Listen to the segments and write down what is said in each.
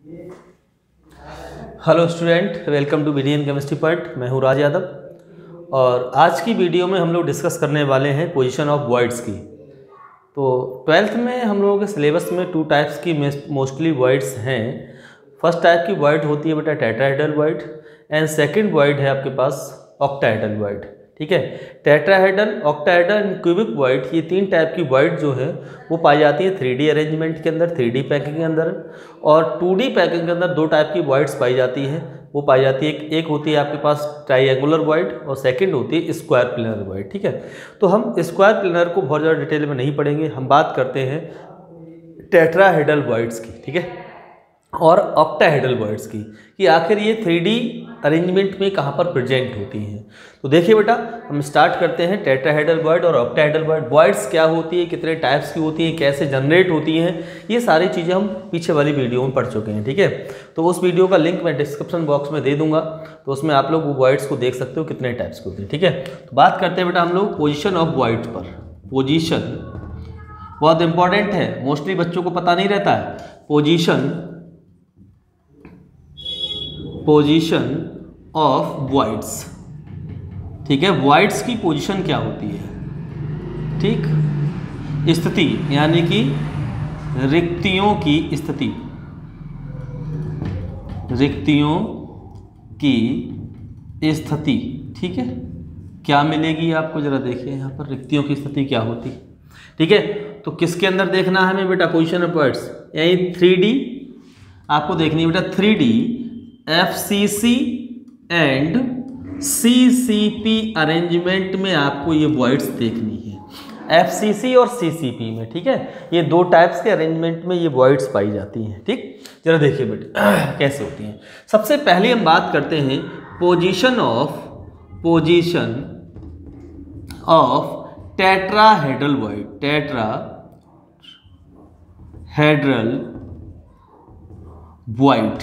Hello student, welcome to BDN chemistry point. मैं हूँ राज यादव और आज की वीडियो में हम लोग डिस्कस करने वाले हैं पोजीशन ऑफ वॉइड्स की। तो 12th में हम लोगों के सिलेबस में 2 टाइप्स की मोस्टली वॉइड्स हैं। फर्स्ट टाइप की वॉइड होती है बेटा tetrahedral void and second void है आपके पास ऑक्टाहेड्रल वॉइड। ठीक है, tetrahedral, octahedral and cubic void, ये 3 टाइप की वॉइड जो है वो पाई जाती है 3D अरेंजमेंट के अंदर, 3D पैकिंग के अंदर। और 2D पैकिंग के अंदर 2 टाइप की वॉइड्स पाई जाती है। वो पाई जाती है, एक होती है आपके पास ट्राइएंगुलर वॉइड और सेकंड होती है स्क्वायर प्लेनर वॉइड। ठीक है, तो हम स्क्वायर प्लेनर को बहुत ज़्यादा डिटेल में नहीं पढ़ेंगे, हम बात करते हैं टेट्राहेड्रल वॉइड्स की। ठीक है, और ऑक्टाहेड्रल वॉइड्स की कि आखिर ये 3D अरेंजमेंट में कहाँ पर प्रेजेंट होती हैं। तो देखिए बेटा, हम स्टार्ट करते हैं टेट्राहेड्रल वॉइड और ऑक्टाहेड्रल वॉइड। वॉइड्स क्या होती है, कितने टाइप्स की होती हैं, कैसे जनरेट होती हैं, ये सारी चीज़ें हम पीछे वाली वीडियो में पढ़ चुके हैं। ठीक है, तो उस वीडियो का लिंक मैं डिस्क्रिप्शन बॉक्स में दे दूंगा, तो उसमें आप लोग वो वॉइड्स को देख सकते हो कितने टाइप्स की होती है। ठीक है, तो बात करते हैं बेटा हम लोग पोजिशन ऑफ वॉइड्स पर। पोजिशन बहुत इंपॉर्टेंट है, मोस्टली बच्चों को पता नहीं रहता है। Position of voids. ठीक है, वॉइड्स की पोजीशन क्या होती है? ठीक, स्थिति यानी कि रिक्तियों की स्थिति, रिक्तियों की स्थिति। ठीक है, क्या मिलेगी आपको, जरा देखिए यहाँ पर रिक्तियों की स्थिति क्या होती है। ठीक है, तो किसके अंदर देखना है हमें बेटा पोजीशन ऑफ वॉइड्स, यानी 3D आपको देखनी है बेटा। 3D FCC and CCP arrangement में आपको ये वॉइड्स देखनी है, FCC और CCP में। ठीक है, ये 2 टाइप्स के अरेंजमेंट में ये वॉइड्स पाई जाती हैं। ठीक, जरा देखिए बेटे कैसे होती हैं। सबसे पहले हम बात करते हैं position of tetrahedral void. Tetrahedral void.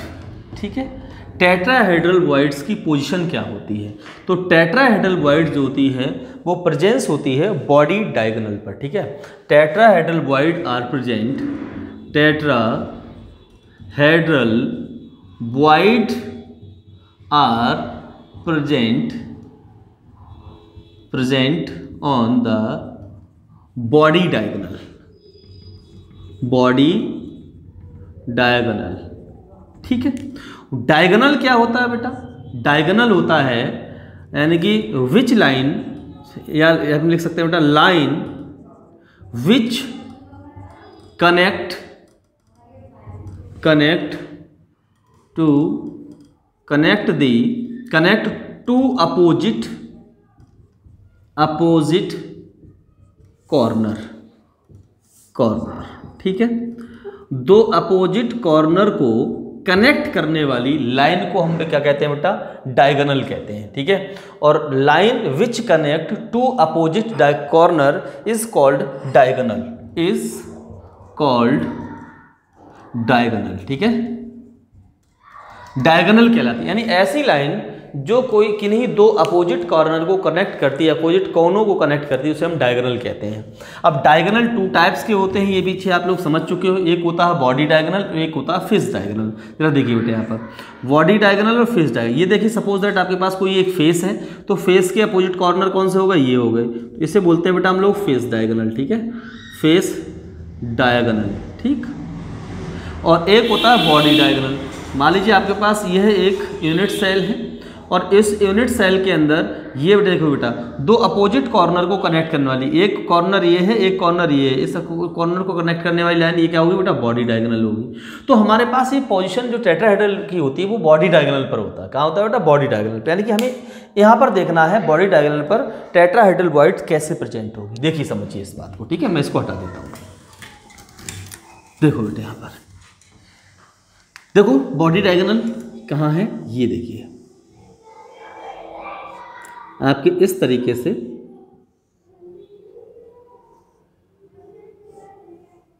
ठीक है, टेट्राहेड्रल वॉइड्स की पोजीशन क्या होती है? तो टेट्राहेड्रल वॉइड जो होती है वो प्रेजेंस होती है बॉडी डायगोनल पर। ठीक है, tetrahedral void are present, tetrahedral void are present on the body diagonal. ठीक है, डायगोनल क्या होता है बेटा? डायगोनल होता है यानी कि विच लाइन, या हम लिख सकते हैं बेटा line which connect to opposite corner. ठीक है, 2 अपोजिट कॉर्नर को कनेक्ट करने वाली लाइन को हम क्या कहते हैं बेटा? डायगोनल कहते हैं। ठीक है, और line which connect to opposite corner is called diagonal. ठीक है, डायगोनल कहलाती है, यानी ऐसी लाइन जो कोई किन्हीं 2 अपोजिट कॉर्नर को कनेक्ट करती है, अपोजिट कोनों को कनेक्ट करती है, उसे हम डायगोनल कहते हैं। अब डायगोनल 2 टाइप्स के होते हैं, ये पीछे आप लोग समझ चुके हो। एक होता है बॉडी डायगोनल, एक होता है फेस डायगोनल। जरा देखिए बेटे यहाँ पर बॉडी डायगोनल और फेस डायगोनल। ये देखिए, सपोज दैट आपके पास कोई एक फेस है, तो फेस के अपोजिट कॉर्नर कौन से होगा? ये हो गए, तो इसे बोलते हैं बेटा हम लोग फेस डायगोनल। ठीक है, फेस डायगोनल। ठीक, और एक होता है बॉडी डायगोनल। मान लीजिए आपके पास यह एक यूनिट सेल है और इस यूनिट सेल के अंदर ये देखो बेटा 2 अपोजिट कॉर्नर को कनेक्ट करने वाली, एक कॉर्नर ये है, एक कॉर्नर ये है, इस कॉर्नर को कनेक्ट करने वाली लाइन ये क्या होगी बेटा? बॉडी डायगोनल होगी। तो हमारे पास ये पोजीशन जो टेट्राहेड्रल की होती है वो बॉडी डायगोनल पर होता है। कहाँ होता है बेटा? बॉडी डायगोनल पर। यानी कि हमें यहाँ पर देखना है बॉडी डायगोनल पर टेट्राहेड्रल वॉइड कैसे प्रेजेंट होगी। देखिए, समझिए इस बात को। ठीक है, मैं इसको हटा देता हूँ। देखो बेटे यहाँ पर देखो बॉडी डायगोनल कहाँ है, ये देखिए आपके इस तरीके से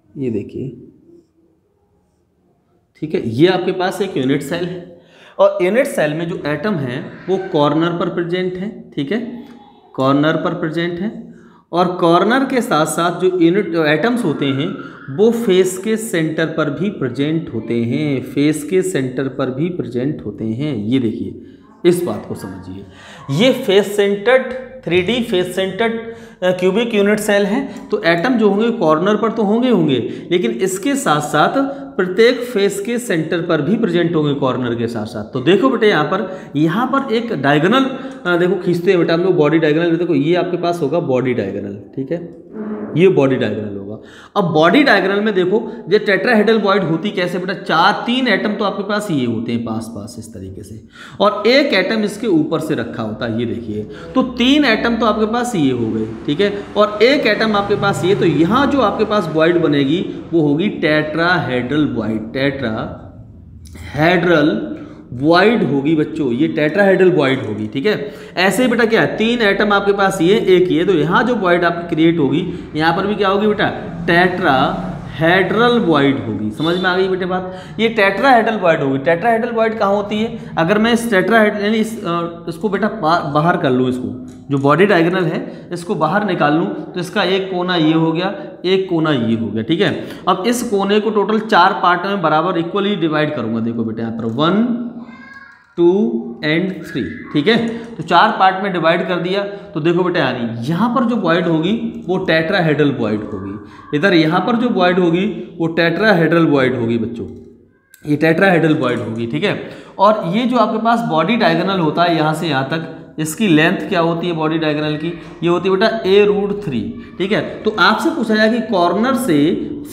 ये देखिए। ठीक है, ये आपके पास एक यूनिट सेल है और यूनिट सेल में जो एटम है वो कॉर्नर पर प्रेजेंट है। ठीक है, कॉर्नर पर प्रेजेंट है और कॉर्नर के साथ साथ जो यूनिट एटम्स होते हैं वो फेस के सेंटर पर भी प्रेजेंट होते हैं, फेस के सेंटर पर भी प्रेजेंट होते हैं। ये देखिए, इस बात को समझिए, ये face centred 3D face centred cubic unit cell हैं। तो एटम जो होंगे कॉर्नर पर तो होंगे, लेकिन इसके साथ साथ प्रत्येक फेस के सेंटर पर भी प्रेजेंट होंगे कॉर्नर के साथ साथ। तो देखो बेटे यहाँ पर एक डायगोनल देखो खींचते हैं बेटा हम लोग, बॉडी डायगोनल। देखो ये आपके पास होगा बॉडी डायगोनल, ठीक है, ये बॉडी डायगोनल होगा। अब बॉडी डायगोनल में देखो ये टेट्राहेड्रल वॉइड होती कैसे बेटा, 3 एटम तो आपके पास ये होते हैं पास इस तरीके से, और एक एटम इसके ऊपर से रखा होता है, ये देखिए। तो 3 एटम तो आपके पास ये हो गए, ठीक है, और एक एटम आपके पास ये। तो यहाँ जो आपके पास वॉइड बनेगी वो होगी टेट्राहेड्रल वॉइड, टेट्राहेड्रल वॉइड होगी बच्चों, ये टेट्राहेड्रल वॉइड होगी, ठीक है। ऐसे ही बेटा क्या है, 3 एटम आपके पास ये, एक ये, तो यहाँ जो वॉइड आपकी क्रिएट होगी यहाँ पर भी क्या होगी बेटा, टेट्राहेड्रल वॉइड होगी। समझ में आ गई बेटे बात, ये टेट्राहेड्रल वॉइड होगी। टेट्राहेड्रल वॉइड कहाँ होती है, अगर मैं इस टेट्राहेड्रल यानी इसको बेटा बाहर कर लूँ, इसको जो बॉडी डायगोनल है इसको बाहर निकाल लूँ, तो इसका एक कोना ये हो गया, एक कोना ये हो गया, ठीक है। अब इस कोने को टोटल 4 पार्ट में बराबर इक्वली डिवाइड करूंगा। देखो बेटा यहाँ पर 1, 2 and 3, ठीक है, तो 4 पार्ट में डिवाइड कर दिया। तो देखो बेटा यानी यहाँ पर जो वॉइड होगी वो टेट्राहेड्रल वॉइड होगी, इधर यहाँ पर जो वॉइड होगी वो टेट्राहेड्रल वॉइड होगी बच्चों, ये टेट्राहेड्रल वॉइड होगी, ठीक है। और ये जो आपके पास बॉडी डायगोनल होता है यहाँ से यहाँ तक, इसकी लेंथ क्या होती है बॉडी डायगोनल की, ये होती है बेटा a√3, ठीक है। तो आपसे पूछा जाए कि कॉर्नर से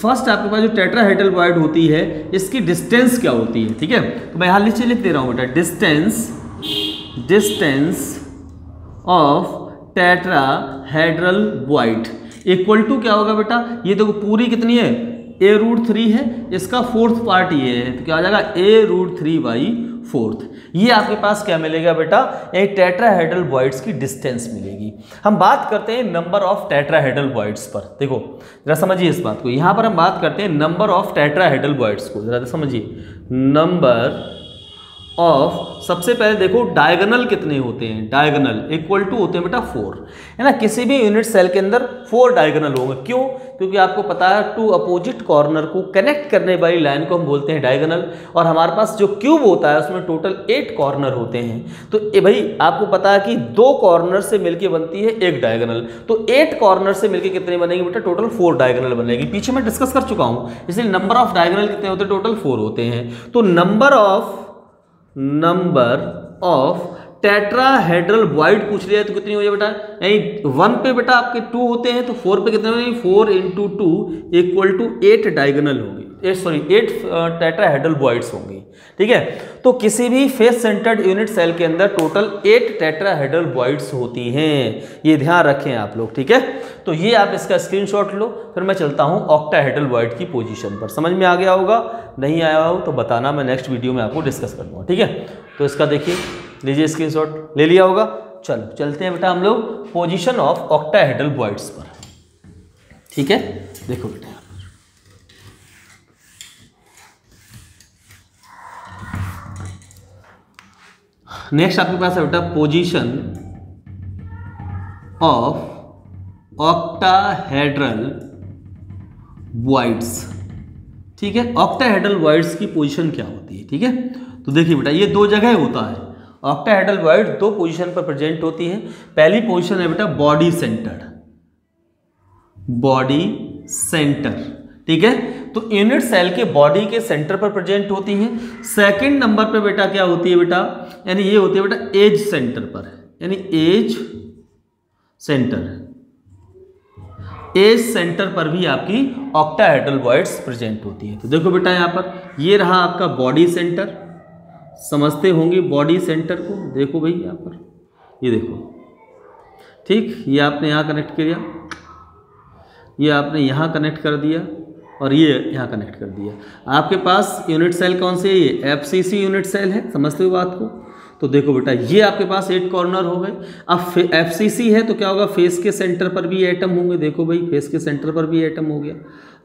फर्स्ट आपके पास जो टेट्राहेड्रल वॉइड होती है इसकी डिस्टेंस क्या होती है, ठीक है। तो मैं यहाँ नीचे लिख दे रहा हूँ बेटा, distance of tetrahedral void equal to क्या होगा बेटा, ये देखो पूरी कितनी है, a√3 है, इसका 4th पार्ट ये है, तो क्या आ जाएगा a√3/4। ये आपके पास क्या मिलेगा बेटा, एक टेट्राहेड्रल वॉइड्स की डिस्टेंस मिलेगी। हम बात करते हैं नंबर ऑफ टेट्राहेड्रल वॉइड्स पर। देखो जरा समझिए इस बात को, यहाँ पर हम बात करते हैं नंबर ऑफ टेट्राहेड्रल वॉइड्स को, जरा समझिए। नंबर ऑफ, सबसे पहले देखो डायगोनल कितने होते हैं, डायगोनल इक्वल टू होते हैं बेटा 4, है ना। किसी भी यूनिट सेल के अंदर 4 डायगोनल होंगे, क्यों, क्योंकि आपको पता है 2 अपोजिट कॉर्नर को कनेक्ट करने वाली लाइन को हम बोलते हैं डायगोनल। और हमारे पास जो क्यूब होता है उसमें टोटल 8 कॉर्नर होते हैं। तो भाई आपको पता है कि 2 कॉर्नर से मिलकर बनती है एक डायगोनल, तो 8 कॉर्नर से मिलकर कितने बनेंगे बेटा, टोटल 4 डायगोनल बनेगी। पीछे मैं डिस्कस कर चुका हूँ, इसलिए नंबर ऑफ डायगोनल कितने होते हैं, टोटल 4 होते हैं। तो नंबर ऑफ टेट्राहेड्रल वॉइड पूछ लिया है तो कितनी हो जाए बेटा, यही 1 पे बेटा आपके 2 होते हैं, तो 4 पे कितने होंगे, 4 × 2 इक्वल टू 8 डायगोनल होंगे, 8 टेट्राहेड्रल वॉइड्स होंगी, ठीक है। तो किसी भी फेस सेंटर्ड यूनिट सेल के अंदर टोटल 8 टेट्राहेड्रल वॉइड्स होती हैं, ये ध्यान रखें आप लोग, ठीक है। तो ये आप इसका स्क्रीनशॉट लो, फिर मैं चलता हूँ ऑक्टाहेड्रल वॉइड की पोजीशन पर। समझ में आ गया होगा, नहीं आया हो तो बताना, मैं नेक्स्ट वीडियो में आपको डिस्कस कर दूँगा, ठीक है। तो इसका देखिए, लीजिए स्क्रीनशॉट, ले लिया होगा। चलो चलते हैं बेटा हम लोग पोजीशन ऑफ ऑक्टाहेड्रल वॉइड्स पर, ठीक है। देखो बेटा नेक्स्ट आपके पास है बेटा पोजीशन ऑफ ऑक्टाहेड्रल वॉइड्स, ठीक है। ऑक्टाहेड्रल वॉइड्स की पोजीशन क्या होती है, ठीक है। तो देखिए बेटा ये 2 जगह होता है, ऑक्टाहेड्रल वॉइड 2 पोजीशन पर प्रेजेंट होती है। पहली पोजीशन है बेटा बॉडी सेंटर, ठीक है। तो यूनिट सेल के बॉडी के सेंटर पर प्रेजेंट होती है। सेकंड नंबर पे बेटा क्या होती है बेटा, यानी ये होती है बेटा एज सेंटर पर, यानी एज सेंटर पर भी आपकी ऑक्टाहेड्रल वॉइड्स प्रेजेंट होती है। तो देखो बेटा यहाँ पर ये रहा आपका बॉडी सेंटर, समझते होंगे बॉडी सेंटर को, देखो भाई यहाँ पर ये देखो, ठीक, ये आपने यहाँ कनेक्ट किया, ये आपने यहाँ कनेक्ट कर दिया और ये यहाँ कनेक्ट कर दिया। आपके पास यूनिट सेल कौन से है, ये एफसीसी यूनिट सेल है, समझते हो बात को। तो देखो बेटा ये आपके पास 8 कॉर्नर हो गए। अब एफसीसी है तो क्या होगा, फेस के सेंटर पर भी एटम होंगे, देखो भाई फेस के सेंटर पर भी एटम हो गया,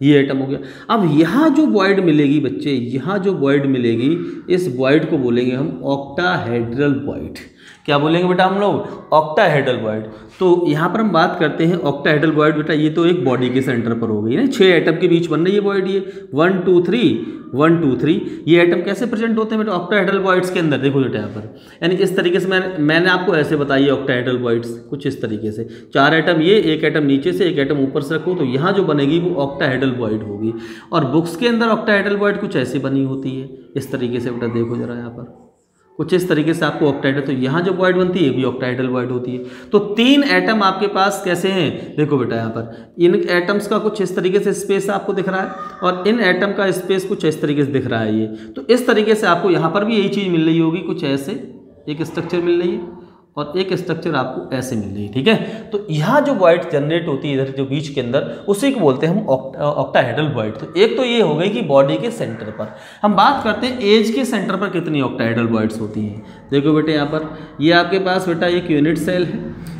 ये एटम हो गया। अब यहाँ जो वॉइड मिलेगी बच्चे, यहाँ जो वॉइड मिलेगी, इस वॉइड को बोलेंगे हम ऑक्टाहेड्रल वॉइड। क्या बोलेंगे बेटा हम लोग? Octahedral void. तो यहाँ पर हम बात करते हैं ऑक्टाहेड्रल वॉइड। बेटा ये तो एक बॉडी के सेंटर पर हो गई ना, 6 एटम के बीच बन रही है वॉइड, ये 1 2 3 1 2 3। ये एटम कैसे प्रेजेंट होते हैं बेटा ऑक्टाहेड्रल वॉइड्स के अंदर? देखो बेटा यहाँ पर, यानी इस तरीके से मैंने आपको ऐसे बताई है ऑक्टाहेड्रल वॉइड्स कुछ इस तरीके से, 4 एटम ये, एक एटम नीचे से, एक एटम ऊपर से रखो, तो यहाँ जो बनेगी वो ऑक्टाहेड्रल वॉइड होगी। और बुक्स के अंदर ऑक्टाहेड्रल वॉइड कुछ ऐसे बनी होती है, इस तरीके से बेटा देखो जरा यहाँ पर कुछ इस तरीके से आपको ऑक्टाहेड्रल, तो यहाँ जो वॉइड बनती है ये भी ऑक्टाहेड्रल वॉइड होती है। तो 3 एटम आपके पास कैसे हैं? देखो बेटा यहाँ पर इन एटम्स का कुछ इस तरीके से स्पेस आपको दिख रहा है और इन एटम का स्पेस कुछ इस तरीके से दिख रहा है ये। तो इस तरीके से आपको यहाँ पर भी यही चीज़ मिल रही होगी, कुछ ऐसे एक स्ट्रक्चर मिल रही है और एक स्ट्रक्चर आपको ऐसे मिल रही है, ठीक है। तो यहाँ जो वॉइड जनरेट होती है इधर जो बीच के अंदर, उसी को बोलते हैं हम ऑक्टाहेड्रल वॉइड। तो एक तो ये हो गई कि बॉडी के सेंटर पर। हम बात करते हैं एज के सेंटर पर कितनी ऑक्टाहेड्रल वॉइड्स होती हैं। देखो बेटे यहाँ पर ये आपके पास बेटा एक यूनिट सेल है,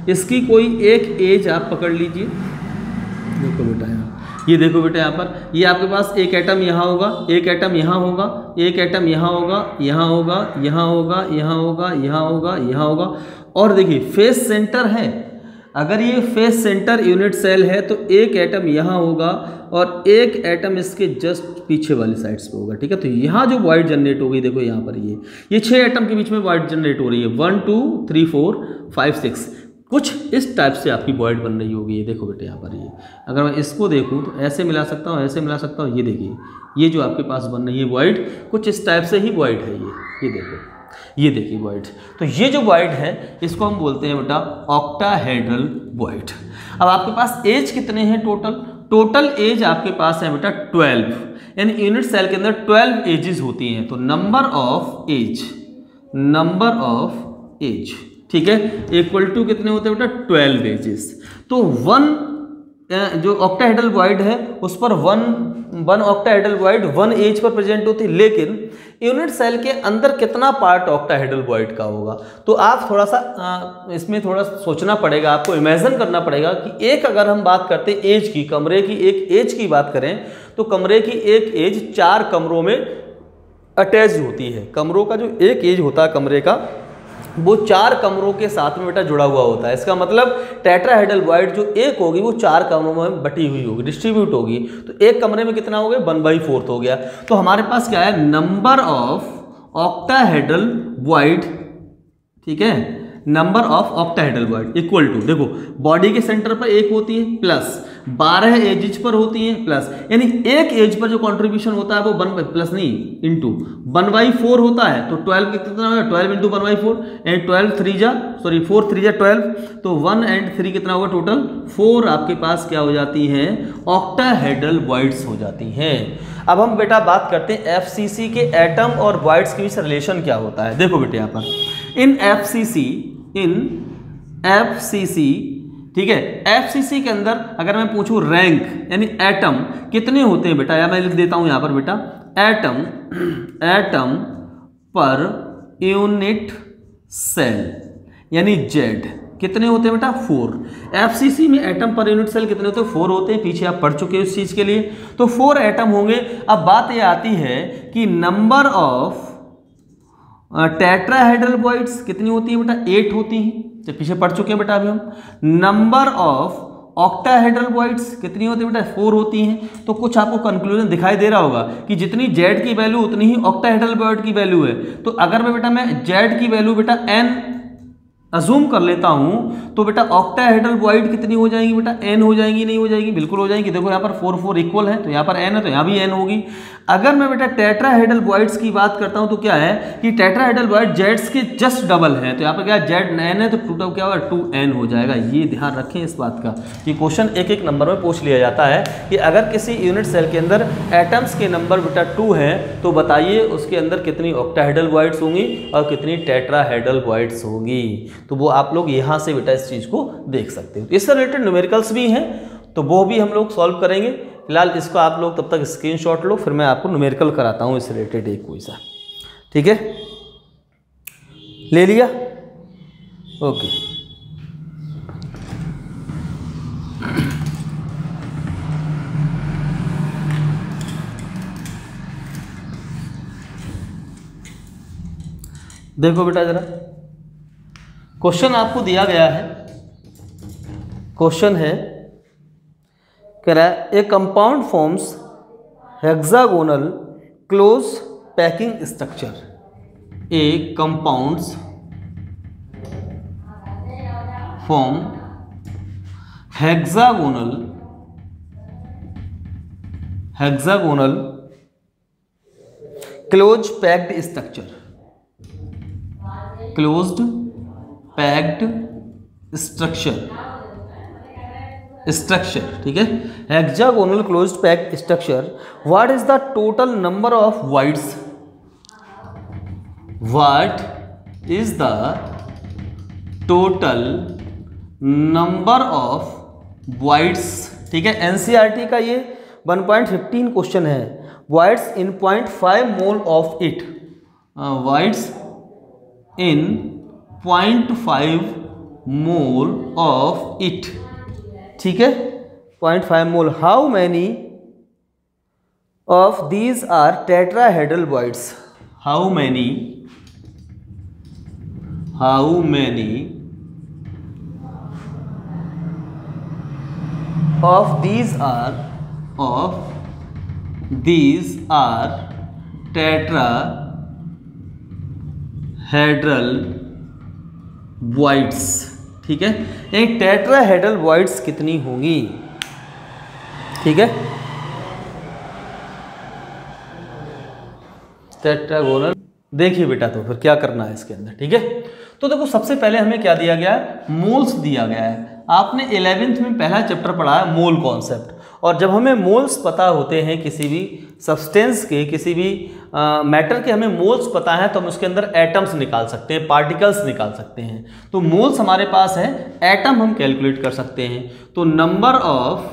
इसकी कोई एक एज आप पकड़ लीजिए। देखो बेटा यहाँ, ये देखो बेटा यहाँ पर ये आपके पास एक एटम यहाँ होगा, एक एटम यहाँ होगा, एक एटम यहाँ होगा, यहाँ होगा, यहाँ होगा, यहाँ होगा, यहाँ होगा, यहाँ होगा। और देखिए फेस सेंटर है, अगर ये फेस सेंटर यूनिट सेल है तो एक एटम यहाँ होगा और एक एटम इसके जस्ट पीछे वाली साइड्स पे होगा, ठीक है। तो यहाँ जो वॉइड जनरेट हो गई, देखो यहाँ पर ये 6 एटम के बीच में वॉइड जनरेट हो रही है, 1 2 3 4 5 6, कुछ इस टाइप से आपकी वॉइड बन रही होगी। ये देखो बेटे यहाँ पर ये, अगर मैं इसको देखूँ तो ऐसे मिला सकता हूँ, ऐसे मिला सकता हूँ। ये देखिए ये जो आपके पास बन रही है वॉइड, कुछ इस टाइप से ही वॉइड है ये देखो, ये देखिए वॉइड। तो ये जो वॉइड है इसको हम बोलते हैं बेटा ऑक्टाहेड्रल वॉइड। अब आपके पास एज कितने हैं टोटल एज आपके पास है बेटा 12, यानी यूनिट सेल के अंदर 12 एजेस होती हैं। तो नंबर ऑफ एज ठीक है इक्वल टू कितने होते हैं बेटा 12 एजेस। तो 1 जो ऑक्टाहेड्रल वॉइड है उस पर वन ऑक्टाहेड्रल वॉइड 1 एज पर प्रेजेंट होती है, लेकिन यूनिट सेल के अंदर कितना पार्ट ऑक्टाहेड्रल वॉइड का होगा? तो आप थोड़ा सा इसमें थोड़ा सोचना पड़ेगा, आपको इमेजिन करना पड़ेगा कि एक अगर हम बात करते हैं एज की, कमरे की एक एज की बात करें तो कमरे की एक एज 4 कमरों में अटैच होती है। कमरों का जो एक एज होता है कमरे का वो 4 कमरों के साथ में बेटा जुड़ा हुआ होता है। इसका मतलब टेट्राहेड्रल वॉइड जो एक होगी वो 4 कमरों में बटी हुई होगी, डिस्ट्रीब्यूट होगी। तो एक कमरे में कितना हो गया? 1/4 हो गया। तो हमारे पास क्या है? नंबर ऑफ ऑक्टाहेड्रल वॉइड, ठीक है, number of octahedral void equal to, देखो बॉडी के सेंटर पर एक होती है प्लस 12 एजेज पर होती है प्लस, यानी एक एज पर जो कंट्रीब्यूशन होता है वो 1 प्लस नहीं इंटू 1/4 होता है। तो 12 कितना होगा? 12 इंटू 1/4 एंड 4 3 जा 12, तो 1 एंड 3 कितना होगा? टोटल 4 आपके पास क्या हो जाती हैं? ऑक्टाहेड्रल वॉइड्स हो जाती हैं। अब हम बेटा बात करते हैं एफसीसी के एटम और वॉइड्स के बीच रिलेशन क्या होता है। देखो बेटे यहाँ पर इन एफसीसी ठीक है, एफसीसी के अंदर अगर मैं पूछूं रैंक यानी एटम कितने होते हैं बेटा, या मैं लिख देता हूं यहां पर बेटा एटम पर यूनिट सेल यानी जेड कितने होते हैं बेटा? 4। एफसीसी में एटम पर यूनिट सेल कितने होते हैं? 4 होते हैं। पीछे आप पढ़ चुके हो इस चीज के लिए, तो 4 एटम होंगे। अब बात यह आती है कि नंबर ऑफ टेट्राहेड्रल वॉइड्स कितनी होती है बेटा? 8 होती हैं। तो पीछे पढ़ चुके हैं बेटा अभी हम। नंबर ऑफ ऑक्टाहेड्रल वॉइड्स कितनी होती है बेटा? 4 होती हैं। तो कुछ आपको कंक्लूजन दिखाई दे रहा होगा कि जितनी जेड की वैल्यू उतनी ही ऑक्टाहेड्रल वॉइड की वैल्यू है। तो अगर मैं जेड की वैल्यू बेटा n अजूम कर लेता हूं तो बेटा ऑक्टाहेड्रल वॉइड कितनी हो जाएगी बेटा? n हो जाएंगी, नहीं हो जाएगी? बिल्कुल हो जाएंगी। देखो यहाँ पर 4 इक्वल है तो यहाँ पर n है तो यहाँ भी n होगी। अगर मैं बेटा टेट्राहेड्रल वॉइड्स की बात करता हूं तो क्या है कि टेट्राहेड्रल वॉइड जेड्स के जस्ट डबल है। तो यहाँ पर क्या जेड n है तो टोटल क्या होगा? 2n हो जाएगा। ये ध्यान रखें इस बात का कि क्वेश्चन एक नंबर में पूछ लिया जाता है कि अगर किसी यूनिट सेल के अंदर एटम्स के नंबर बेटा 2 है तो बताइए उसके अंदर कितनी ऑक्टाहेड्रल वॉइड्स होंगी और कितनी टेट्राहेड्रल वॉइड्स होंगी। तो वो आप लोग यहाँ से बेटा इस चीज़ को देख सकते हो। इससे रिलेटेड न्यूमेरिकल्स भी हैं तो वो भी हम लोग सॉल्व करेंगे। फिलहाल इसको आप लोग तब तक स्क्रीनशॉट लो, फिर मैं आपको न्यूमेरिकल कराता हूँ इससे रिलेटेड एक कोई सा, ठीक है? ले लिया? ओके। देखो बेटा जरा क्वेश्चन आपको दिया गया है, क्वेश्चन है कह रहा है a compound forms hexagonal close packing structure. A compounds form hexagonal close packed structure, closed packed structure, ठीक है। Hexagonal closed packed structure. What is the total number of voids? What is the total number of voids, ठीक है। NCERT का ये 1.15 question है। Voids in 0.5 mole of it, voids in 0.5 mole of it, ठीक है, 0.5 mole. How many of these are tetrahedral wides? How many of these are tetrahedral voids, ठीक है। ये टेट्राहेड्रल वॉइड्स कितनी होंगी, ठीक है। टेट्रागोनल, देखिए बेटा तो फिर क्या करना है इसके अंदर, ठीक है। तो देखो सबसे पहले हमें क्या दिया गया है, मोल्स दिया गया है। आपने 11th में पहला चैप्टर पढ़ा है मोल कॉन्सेप्ट, और जब हमें मोल्स पता होते हैं किसी भी सब्सटेंस के, किसी भी मैटर के हमें मोल्स पता है तो हम उसके अंदर एटम्स निकाल सकते हैं, पार्टिकल्स निकाल सकते हैं। तो मोल्स हमारे पास है, एटम हम कैलकुलेट कर सकते हैं। तो number of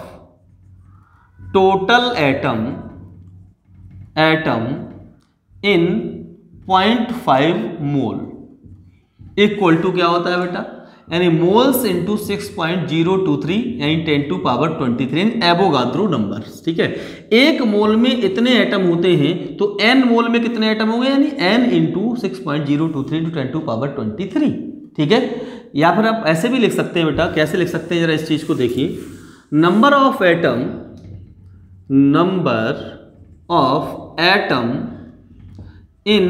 total atom in 0.5 mole equal to क्या होता है बेटा, यानी मोल्स इंटू 6.023 यानी 10⁻23 एवोगाद्रो नंबर, ठीक है। एक मोल में इतने एटम होते हैं तो n मोल में कितने एटम होंगे, यानी n इंटू 6.023 इंटू 10⁻23, ठीक है। या फिर आप ऐसे भी लिख सकते हैं बेटा, कैसे लिख सकते हैं जरा इस चीज को देखिए। Number of atom in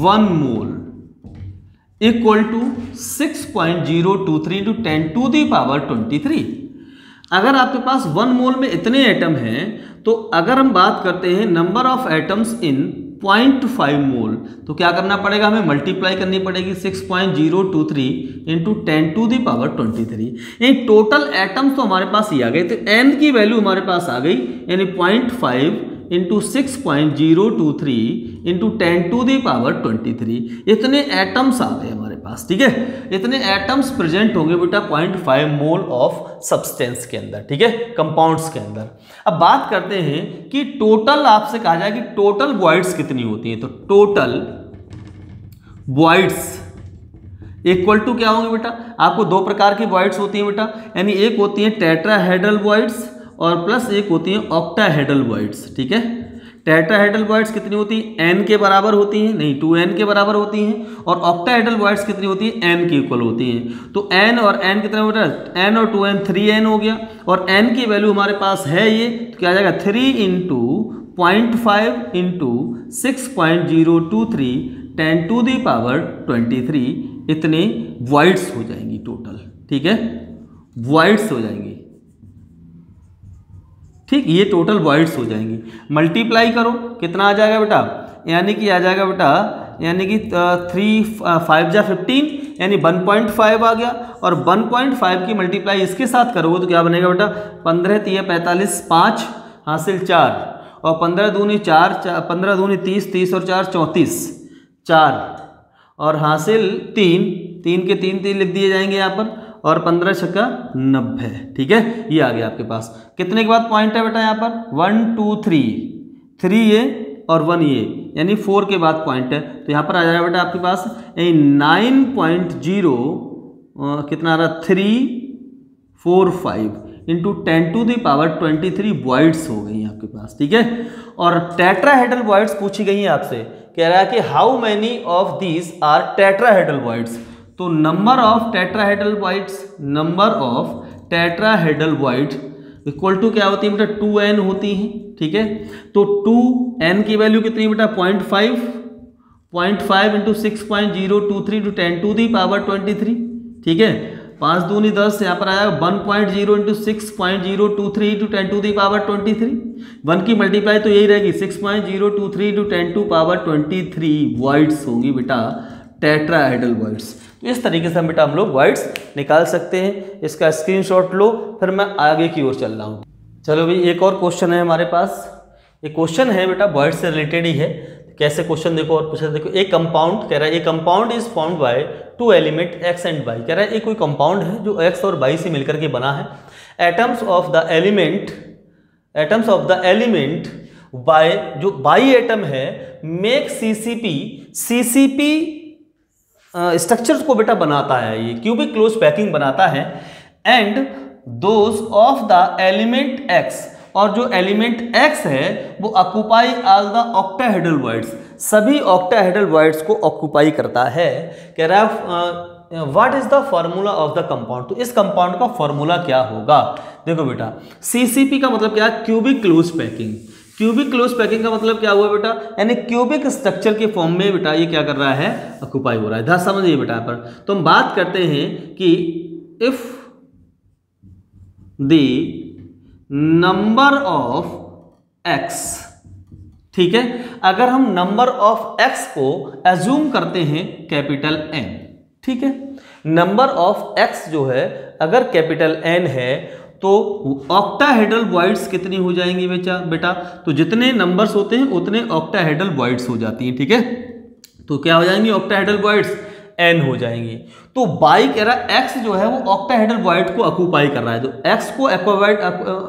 1 mole equal to 6.023 into 10⁻23। अगर आपके पास 1 मोल में इतने एटम हैं तो अगर हम बात करते हैं नंबर ऑफ एटम्स इन 0.5 मोल तो क्या करना पड़ेगा, हमें मल्टीप्लाई करनी पड़ेगी 6.023 इंटू 10⁻23। यानी टोटल एटम्स तो हमारे पास ही आ गए, तो n की वैल्यू हमारे पास आ गई, यानी 0.5 इंटू 6.023 इंटू 10⁻23। इतने एटम्स आ गए हमारे पास, ठीक है। इतने एटम्स प्रेजेंट होंगे बेटा 0.5 मोल ऑफ सब्सटेंस के अंदर, ठीक है, कंपाउंड्स के अंदर। अब बात करते हैं कि टोटल, आपसे कहा जाए कि टोटल वॉइड्स कितनी होती हैं, तो टोटल वॉइड्स इक्वल टू क्या होंगे बेटा, आपको दो प्रकार की वॉइड्स होती हैं बेटा, यानी एक होती है टेट्राहेड्रल वॉइड्स और प्लस एक होती है ऑक्टाहेड्रल वॉइड्स, ठीक है। टेट्राहेड्रल वॉइड्स कितनी होती है, n के बराबर होती हैं, नहीं 2n के बराबर होती हैं, और ऑक्टाहेड्रल वॉइड्स कितनी होती है, n के इक्वल होती हैं। तो n और n कितना होता है, n और 2n 3n हो गया, और n की वैल्यू हमारे पास है ये, तो क्या आ जाएगा 3 इंटू 0.5 इंटू 6.023 10⁻23 इतने वॉइड्स हो जाएंगी टोटल, ठीक है, वॉइड्स हो जाएंगी, ठीक, ये टोटल वॉइड्स हो जाएंगी। मल्टीप्लाई करो कितना आ जाएगा बेटा, यानी कि आ जाएगा बेटा, यानी कि 3 5 जा 15 यानी 1.5 आ गया, और 1.5 की मल्टीप्लाई इसके साथ करोगे तो क्या बनेगा बेटा, 15 3 45 5 हासिल 4, और 15 दूनी 4 15 दूनी 30 30 और 4 34 4, और हासिल 3 के 3 लिख दिए जाएंगे यहाँ पर, और 15 छक्का 90, ठीक है। ये आ गया आपके पास। कितने के बाद पॉइंट है बेटा यहाँ पर, 1 2 3 ये और 1 ये, यानी 4 के बाद पॉइंट है, तो यहाँ पर आ जाएगा बेटा आपके पास 9.0 कितना आ रहा, 345 इंटू 10⁻23 वॉइड्स हो गई आपके पास, ठीक है। और टेट्राहेड्रल वॉइड्स पूछी गई हैं आपसे, कह रहा है कि how many of these are tetrahedral voids, तो number of tetrahedral voids, number of tetrahedral voids equal to क्या होती है बेटा 2n होती है, ठीक है। तो 2n की वैल्यू कितनी है बेटा 0.5 into 6.023 to 10 to the power 23, ठीक है। 5 दूनी 10, यहाँ पर आया 1.0 into 6.023 to 10 to the power 23। 1 की मल्टीप्लाई तो यही रहेगी 6.023 टू 10 टू पावर 23 वॉइड्स होंगी बेटा टेट्राहेड्रल वॉइड्स। तो इस तरीके से हम बेटा हम लोग वॉइड्स निकाल सकते हैं। इसका स्क्रीनशॉट लो, फिर मैं आगे की ओर चल रहा हूँ। चलो भाई एक और क्वेश्चन है हमारे पास। ये क्वेश्चन है बेटा वॉइड्स से रिलेटेड ही है। कैसे क्वेश्चन देखो और पूछा, देखो एक कंपाउंड कह रहा है, a compound is formed by 2 element X and Y. कह रहा है ये कोई कंपाउंड है जो एक्स और वाई से मिलकर के बना है। Atoms of the element by, जो बाई एटम है, मेक सीसीपी स्ट्रक्चर्स को बेटा बनाता है, ये क्यूबिक क्लोज पैकिंग बनाता है। And those of the element x, और जो एलिमेंट एक्स है वो occupy all the octahedral voids, सभी ऑक्टाहेड्रल वॉइड्स को ऑक्यूपाई करता है। कह रहा है what is the formula of the compound. तो इस कंपाउंड का फॉर्मूला क्या होगा। देखो बेटा सीसीपी का मतलब क्या है, cubic close packing. Cubic close packing का मतलब क्या हुआ बेटा, यानी क्यूबिक स्ट्रक्चर के फॉर्म में बेटा ये क्या कर रहा है, ऑक्यूपाई हो रहा है। ध्यान समझिए बेटा पर। तो हम बात करते हैं कि if the number of x, ठीक है, अगर हम नंबर ऑफ एक्स को एज्यूम करते हैं कैपिटल एन, ठीक है, नंबर ऑफ एक्स जो है अगर कैपिटल एन है तो ऑक्टाहेड्रल वॉइड्स कितनी हो जाएंगी बेटा, तो जितने नंबर्स होते हैं उतने ऑक्टाहेड्रल वॉइड्स हो जाती हैं, ठीक है। तो क्या हो जाएंगी ऑक्टाहेड्रल वॉइड्स, एन हो जाएंगी। तो बाई कह रहा है एक्स जो है वो ऑक्टाहेड्रल वॉइड को ऑक्यूपाई कर रहा है, तो एक्स को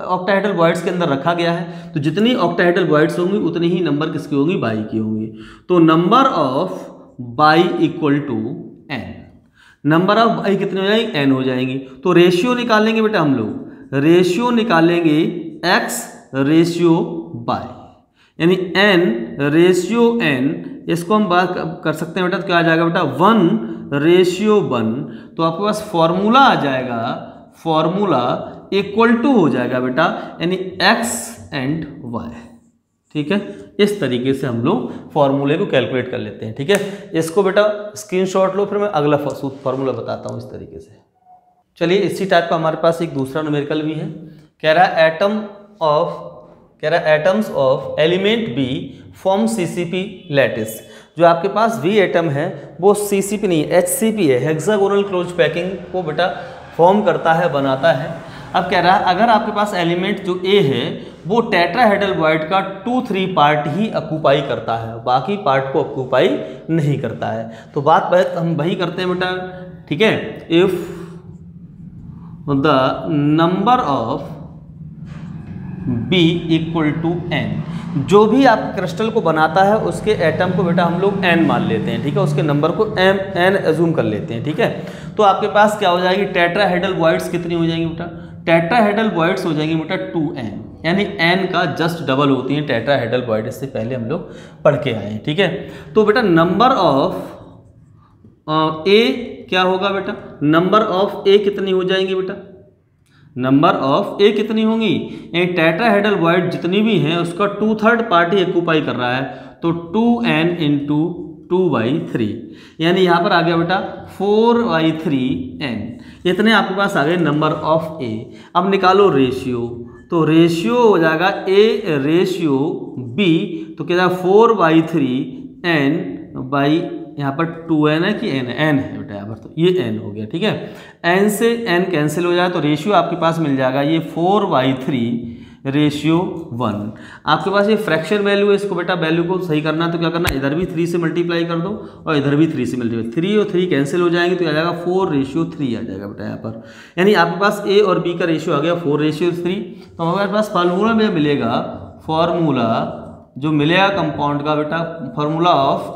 ऑक्टाहेड्रल वॉइड्स के अंदर रखा गया है। तो जितनी ऑक्टाहेड्रल वॉइड्स होंगी उतनी ही नंबर किसकी होंगी, बाई की होंगी। तो number of Y equal to N, number of Y कितनी हो जाएंगी, एन हो जाएंगी। तो रेशियो निकालेंगे बेटा हम लोग, रेशियो निकालेंगे एक्स रेशियो बाई, यानी एन रेशियो एन, इसको हम बात कर सकते हैं बेटा। तो क्या आ जाएगा बेटा 1:1। तो आपके पास फॉर्मूला आ जाएगा, फॉर्मूला इक्वल टू हो जाएगा बेटा, यानी एक्स एंड वाई, ठीक है। इस तरीके से हम लोग फॉर्मूले को कैलकुलेट कर लेते हैं, ठीक है। इसको बेटा स्क्रीनशॉट लो, फिर मैं अगला फॉर्मूला बताता हूँ इस तरीके से। चलिए इसी टाइप का हमारे पास एक दूसरा न्यूमेरिकल भी है। कह रहा है atoms of element B form CCP lattice. जो आपके पास वी एटम है वो सीसीपी नहीं एचसीपी है, हेक्सागोनल क्लोज पैकिंग को बेटा फॉर्म करता है, बनाता है। अब कह रहा है अगर आपके पास एलिमेंट जो ए है वो टेट्राहेड्रल वॉइड का 2-3 पार्ट ही ऑक्यूपाई करता है, बाकी पार्ट को ऑक्यूपाई नहीं करता है। तो बात हम वही करते हैं बेटा, ठीक है। If the number of B equal to N, जो भी आप क्रिस्टल को बनाता है उसके एटम को बेटा हम लोग एन मान लेते हैं, ठीक है, उसके नंबर को एन एज्यूम कर लेते हैं, ठीक है। तो आपके पास क्या हो जाएगी, टेट्राहेड्रल वॉइड्स कितनी हो जाएंगी बेटा, टेट्राहेड्रल वॉइड्स हो जाएंगी बेटा 2n, यानी n का जस्ट डबल होती है टेट्राहेड्रल वॉइड। इससे पहले हम लोग पढ़ के आए हैं, ठीक है। तो बेटा नंबर ऑफ ए क्या होगा बेटा, नंबर ऑफ ए कितनी हो जाएंगी बेटा, नंबर ऑफ ए कितनी होंगी, टेट्राहेड्रल वॉइड जितनी भी हैं उसका 2/3 पार्ट ही ऑक्यूपाई कर रहा है, तो 2n इंटू 2/3, यानी यहाँ पर आ गया बेटा 4/3n। इतने आपके पास आ गए नंबर ऑफ ए। अब निकालो रेशियो, तो रेशियो हो जाएगा ए रेशियो बी, तो क्या 4/3n बाई यहाँ पर 2n है कि n है बेटा, यहाँ पर तो ये n हो गया, ठीक है। n से n कैंसिल हो जाए तो रेशियो आपके पास मिल जाएगा ये 4/3 रेशियो 1। आपके पास ये फ्रैक्शन वैल्यू है, इसको बेटा वैल्यू को सही करना है तो क्या करना, इधर भी 3 से मल्टीप्लाई कर दो और इधर भी 3 से मल्टीप्लाई, 3 और 3 कैंसिल हो जाएंगे तो आ जाएगा 4/3 आ जाएगा बेटा यहाँ पर। यानी आपके पास ए और बी का रेशियो आ गया 4/3। तो हमारे पास फार्मूला में मिलेगा, फॉर्मूला जो मिलेगा कंपाउंड का बेटा, फार्मूला ऑफ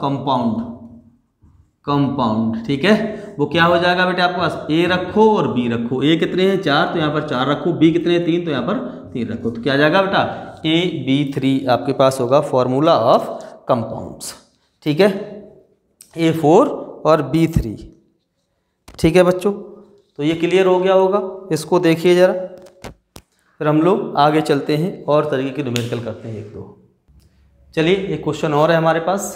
कंपाउंड, ठीक है, वो क्या हो जाएगा बेटा, आपके पास ए रखो और बी रखो। ए कितने हैं 4, तो यहाँ पर 4 रखो, बी कितने हैं 3, तो यहाँ पर 3 रखो। तो क्या आ जाएगा बेटा AB3 आपके पास होगा फॉर्मूला ऑफ कंपाउंड्स, ठीक है, A4 और B3। ठीक है बच्चों, तो ये क्लियर हो गया होगा। इसको देखिए ज़रा, फिर हम लोग आगे चलते हैं और तरीके के न्यूमेरिकल करते हैं एक दो। चलिए एक क्वेश्चन और है हमारे पास।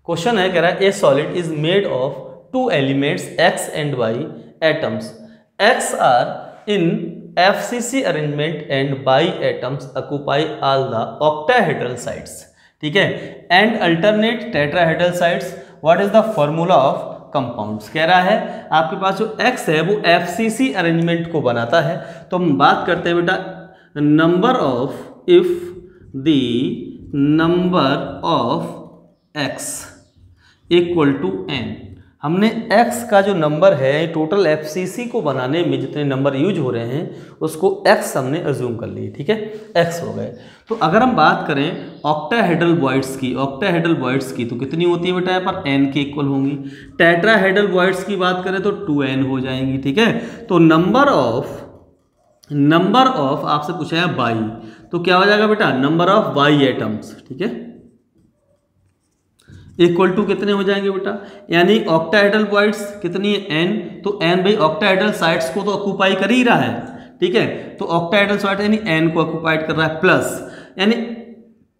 क्वेश्चन है, कह रहा है ए solid is made of 2 elements x and y atoms. X are in FCC arrangement and y atoms occupy all the octahedral sides. ठीक है, and alternate tetrahedral sides. What is the formula of compounds? कह रहा है आपके पास जो x है वो FCC arrangement को बनाता है। तो हम बात करते हैं बेटा number of, if the number of x equal to n, हमने x का जो नंबर है टोटल FCC को बनाने में जितने नंबर यूज हो रहे हैं उसको x हमने अज्यूम कर लिए। ठीक है, x हो गए। तो अगर हम बात करें ऑक्टाहेड्रल वॉइड्स की, ऑक्टाहेड्रल वॉइड्स की तो कितनी होती है बेटा, यहाँ पर n के इक्वल होंगी। टेट्राहेड्रल वॉइड्स की बात करें तो 2n हो जाएंगी। ठीक है, तो नंबर ऑफ आपसे पूछा है y, तो क्या हो जाएगा बेटा नंबर ऑफ y एटम्स। ठीक है, इक्वल टू कितने हो जाएंगे बेटा, यानी ऑक्टाहेड्रल वॉइड्स कितनी है n, तो n भाई ऑक्टाहेड्रल साइड्स को तो ऑक्यूपाई कर ही रहा है। ठीक है, तो ऑक्टाहेड्रल साइड यानी n को ऑक्यूपाइड कर रहा है, प्लस यानी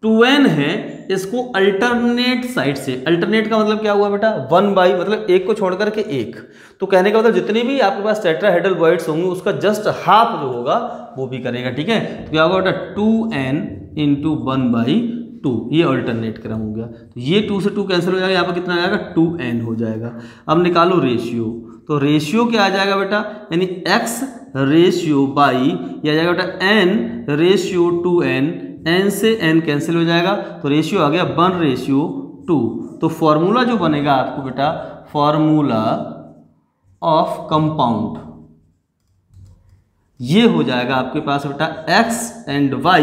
2n है, इसको अल्टरनेट साइड से, अल्टरनेट का मतलब क्या हुआ बेटा 1 बाई, मतलब एक को छोड़ करके एक, तो कहने का मतलब जितनी भी आपके पास टेट्राहेड्रल वॉइड्स होंगे उसका जस्ट हाफ जो होगा वो भी करेगा। ठीक है, तो क्या होगा बेटा 2n इंटू 1/2, ये अल्टरनेट क्रम हो गया। तो ये 2 से 2 कैंसिल हो जाएगा, यहाँ पर कितना आ जाएगा 2n हो जाएगा। अब निकालो रेशियो, तो रेशियो क्या आ जाएगा बेटा, यानी x रेशियो बाई ये आ जाएगा बेटा n रेशियो 2n, n से n कैंसिल हो जाएगा, तो रेशियो आ गया 1:2। तो फॉर्मूला जो बनेगा आपको बेटा, फॉर्मूला ऑफ कंपाउंड, ये हो जाएगा आपके पास बेटा x एंड y,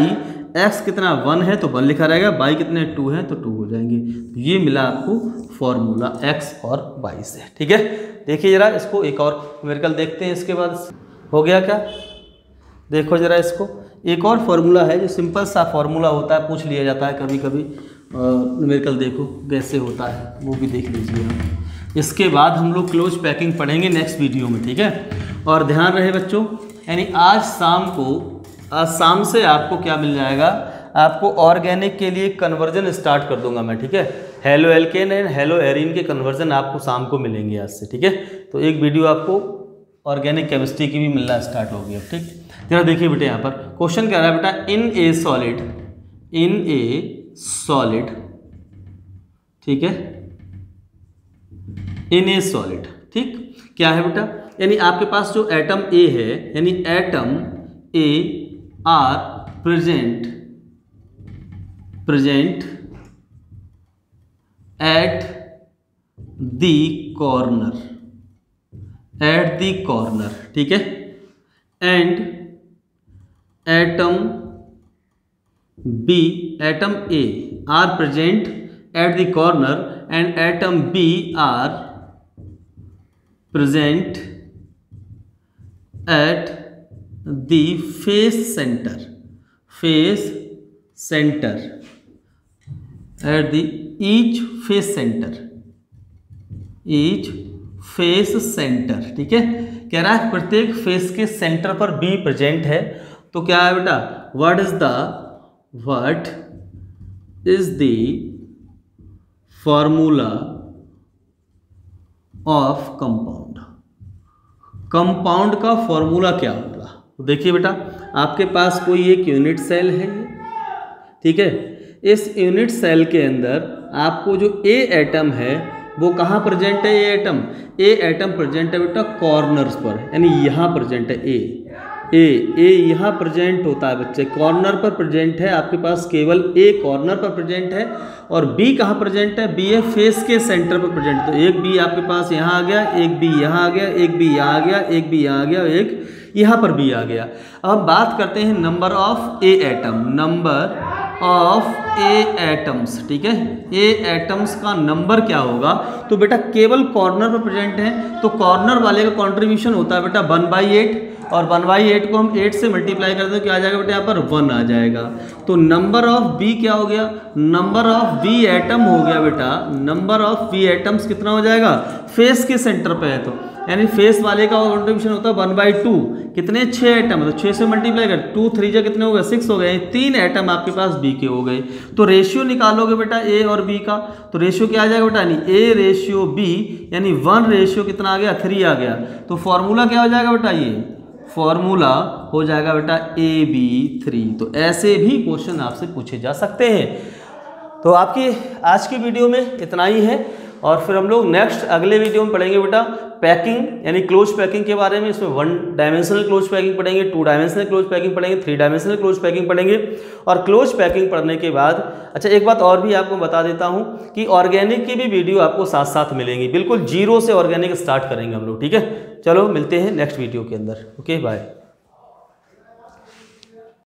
x कितना 1 है तो 1 लिखा रहेगा, y कितने 2 है तो 2 हो जाएंगे। तो ये मिला आपको फॉर्मूला x और y से। ठीक है, देखिए जरा इसको एक और न्यूमेरिकल देखते हैं इसके बाद। हो गया क्या, देखो जरा इसको, एक और फॉर्मूला है जो सिंपल सा फॉर्मूला होता है, पूछ लिया जाता है कभी कभी न्यूमेरिकल, देखो कैसे होता है वो भी देख लीजिए आप। इसके बाद हम लोग क्लोज पैकिंग पढ़ेंगे नेक्स्ट वीडियो में। ठीक है, और ध्यान रहे बच्चों, यानी आज शाम से आपको क्या मिल जाएगा, आपको ऑर्गेनिक के लिए कन्वर्जन स्टार्ट कर दूंगा मैं। ठीक है, halo alkane and hello arene के कन्वर्जन आपको शाम को मिलेंगे आज से। ठीक है, तो एक वीडियो आपको ऑर्गेनिक केमिस्ट्री की भी मिलना स्टार्ट हो गई अब। ठीक, जरा देखिए बेटे, यहाँ पर क्वेश्चन कह रहा है बेटा इन ए सॉलिड, ठीक है, इन ए सॉलिड, ठीक, क्या है बेटा, यानी आपके पास जो एटम ए है, यानी atom A are present at the corner, ठीक है, and atom A are present at the corner and atom B are present at the face centre at the each face centre, ठीक है, कह रहा है प्रत्येक फेस के सेंटर पर बी प्रेजेंट है। तो क्या है बेटा, what is the formula of compound का फॉर्मूला क्या होगा। तो देखिए बेटा, आपके पास कोई एक यूनिट सेल है, ठीक है, इस यूनिट सेल के अंदर आपको जो ए एटम है वो कहाँ प्रेजेंट है, ए एटम प्रेजेंट है बेटा कॉर्नर्स पर, यानी यहाँ प्रेजेंट है ए यहाँ प्रेजेंट होता है बच्चे, कॉर्नर पर प्रेजेंट है, आपके पास केवल ए कॉर्नर पर प्रेजेंट है। और बी कहाँ प्रेजेंट है, बी है फेस के सेंटर पर प्रेजेंट। तो एक बी आपके पास यहाँ आ गया, एक बी यहाँ आ गया, एक बी यहाँ आ गया, एक बी यहाँ आ गया, एक यहाँ पर बी आ गया। अब हम बात करते हैं नंबर ऑफ ए एटम्स, ठीक है, ए एटम्स का नंबर क्या होगा। तो बेटा केवल कॉर्नर पर प्रेजेंट है, तो कॉर्नर वाले का कंट्रीब्यूशन होता है बेटा 1/8, और 1/8 को हम 8 से मल्टीप्लाई करते हैं, क्या आ जाएगा बेटा यहाँ पर 1 आ जाएगा। तो नंबर ऑफ बी क्या हो गया, नंबर ऑफ बी एटम हो गया बेटा, नंबर ऑफ बी एटम्स कितना हो जाएगा, फेस के सेंटर पे है तो यानी फेस वाले का कंट्रीब्यूशन होता है 1/2, कितने 6 एटम, तो 6 से मल्टीप्लाई कर 2 3 जा कितने हो गए 6 हो गए, 3 एटम आपके पास बी के हो गए। तो रेशियो निकालोगे बेटा ए और बी का, तो रेशियो क्या आ जाएगा बेटा, यानी ए रेशियो बी यानी 1 रेशियो कितना आ गया 3 आ गया। तो फॉर्मूला क्या हो जाएगा बेटा, ये फॉर्मूला हो जाएगा बेटा AB3। तो ऐसे भी क्वेश्चन आपसे पूछे जा सकते हैं। तो आपकी आज की वीडियो में इतना ही है और फिर हम लोग नेक्स्ट अगले वीडियो में पढ़ेंगे बेटा पैकिंग यानी क्लोज पैकिंग के बारे में। इसमें 1 डायमेंशनल क्लोज पैकिंग पढ़ेंगे, 2 डायमेंशनल क्लोज पैकिंग पढ़ेंगे, 3 डायमेंशनल क्लोज पैकिंग पढ़ेंगे। और क्लोज पैकिंग पढ़ने के बाद अच्छा एक बात और भी आपको बता देता हूं कि ऑर्गेनिक की भी वीडियो आपको साथ साथ मिलेंगी, बिल्कुल जीरो से ऑर्गेनिक स्टार्ट करेंगे हम लोग, ठीक है। चलो मिलते हैं नेक्स्ट वीडियो के अंदर, ओके बाय।